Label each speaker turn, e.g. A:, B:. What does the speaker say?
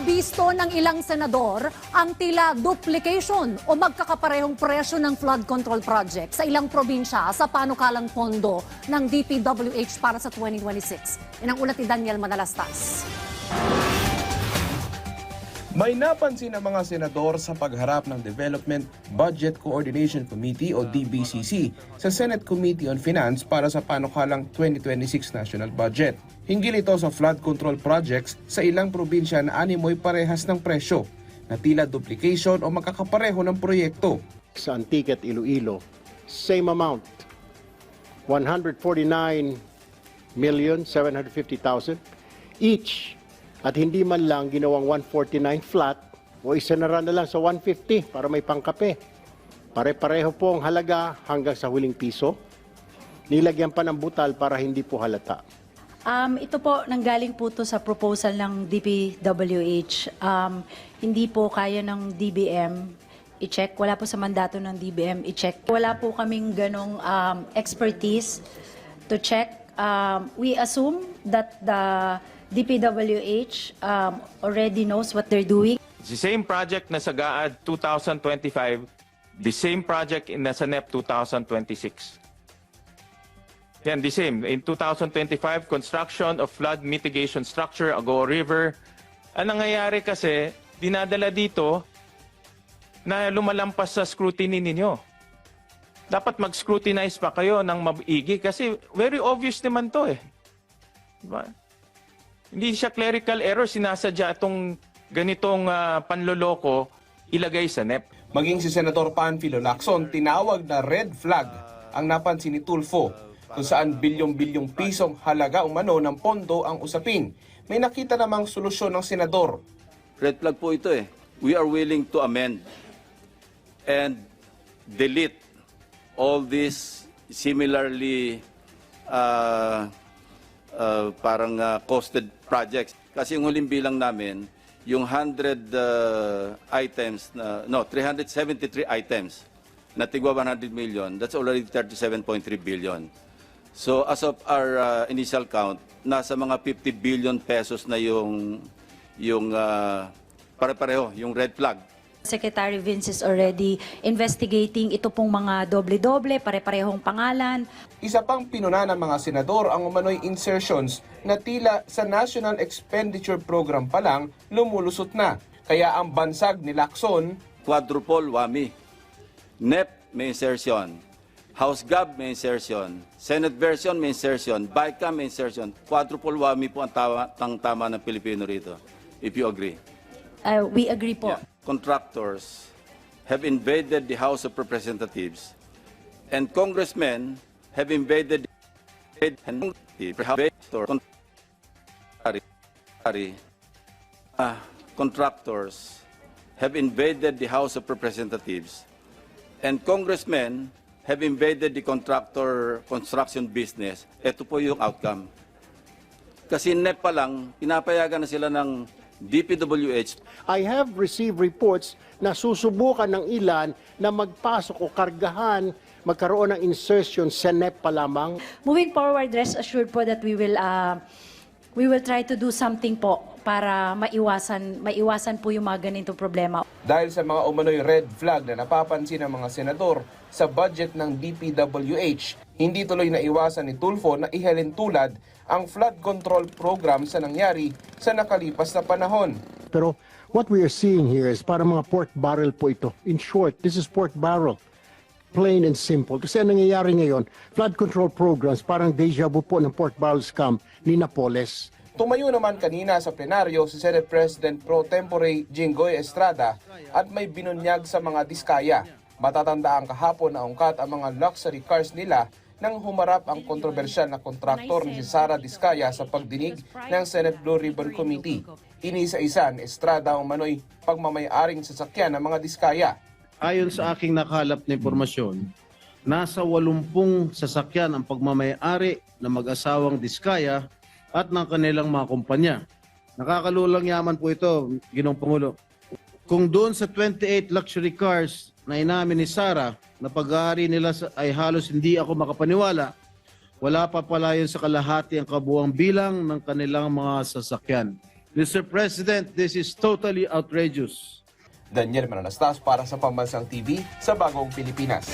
A: Nabisto ng ilang senador ang tila duplication o magkakaparehong presyo ng flood control project sa ilang probinsya sa panukalang pondo ng DPWH para sa 2026. Yan ang ulat ni Daniel Manalastas.
B: May napansin ang mga senador sa pagharap ng Development Budget Coordination Committee o DBCC sa Senate Committee on Finance para sa panukalang 2026 National Budget. Hinggil ito sa flood control projects sa ilang probinsya na animoy parehas ng presyo, na tila duplication o magkakapareho ng proyekto.
C: Sa Antique at Iloilo, same amount, 149,750,000 each. At hindi man lang ginawang 149 flat o isinara na lang sa 150 para may pangkape. Pare-pareho po ang halaga hanggang sa huling piso. Nilagyan pa ng butal para hindi po halata.
D: Ito po, nanggaling po to sa proposal ng DPWH. Hindi po kaya ng DBM i-check. Wala po sa mandato ng DBM i-check. Wala po kaming ganong expertise to check. We assume that the DPWH already knows what they're doing.
E: The same project na sa GAAD 2025, the same project in sa NEP 2026. Yan, the same. In 2025, construction of flood mitigation structure, Agoa River. Ang nangyayari kasi, dinadala dito na lumalampas sa scrutiny ninyo. Dapat mag-scrutinize pa kayo ng maigi kasi very obvious naman to eh. Diba? Hindi siya clerical error, sinasadya itong ganitong panloloko ilagay sa NEP.
B: Maging si Senator Panfilo Lacson, tinawag na red flag ang napansin ni Tulfo, kung saan bilyong-bilyong pisong halaga umano ng pondo ang usapin. May nakita namang solusyon ng senador.
F: Red flag po ito eh. We are willing to amend and delete all these similarly costed projects. Kasi yung huling bilang namin, yung 100 items, 373 items na tigwa 100 million, that's already 37.3 billion. So as of our initial count, nasa mga 50 billion pesos na yung pare-pareho, yung red flag.
D: Secretary Vince is already investigating ito pong mga doble-doble, pare-parehong pangalan.
B: Isa pang pinuna ng mga senador ang umano'y insertions na tila sa National Expenditure Program pa lang lumulusot na. Kaya ang bansag ni Lacson,
F: Quadruple WAMI, NEP may insertion, House Gov may insertion, Senate version may insertion, BICAM may insertion, quadruple WAMI po ang tama ng Pilipino rito, if you agree.
D: We agree po.
F: Yeah. Contractors have invaded the House of Representatives and congressmen have invaded contractors have invaded the House of Representatives and congressmen have invaded the contractor construction business. Ito po yung outcome. Kasi NEP pa lang, pinapayagan na sila ng DPWH.
C: I have received reports na susubukan ng ilan na magpasok o kargahan, magkaroon ng insertion sa NEP pa lamang.
D: Moving forward, rest assured po that we will try to do something po para maiwasan po yung mga ganitong problema.
B: dahil sa mga umano'y red flag na napapansin ng mga senador sa budget ng DPWH, hindi tuloy na iwasan ni Tulfo na ihalin tulad ang flood control program sa nangyari sa nakalipas na panahon.
C: Pero what we are seeing here is para mga pork barrel po ito. In short, this is pork barrel. Plain and simple. Kasi ang nangyayari ngayon, flood control programs parang deja vu po ng pork barrel scam ni Napoles.
B: Tumayo naman kanina sa plenaryo si Senate President Pro Tempore Jinggoy Estrada at may binunyag sa mga diskaya. Matatanda ang kahapon na ungkat ang mga luxury cars nila nang humarap ang kontrobersyal na kontraktor ni si Sara Diskaya sa pagdinig ng Senate Blue Ribbon Committee. Inisa-isa ni Estrada ang manoy pagmamayaring sasakyan ng mga diskaya.
G: Ayon sa aking nakalap na impormasyon, nasa 80 sasakyan ang pagmamayari ng mag-asawang Diskaya at ng kanilang mga kumpanya. Nakakalulang yaman po ito, Ginoong Pangulo. Kung doon sa 28 luxury cars na inamin ni Sara na pag-aari nila ay halos hindi ako makapaniwala, wala pa pala yun sa kalahati ang kabuang bilang ng kanilang mga sasakyan. Mr. President, this is totally outrageous.
B: Daniel Mananastas para sa Pambansang TV sa Bagong Pilipinas.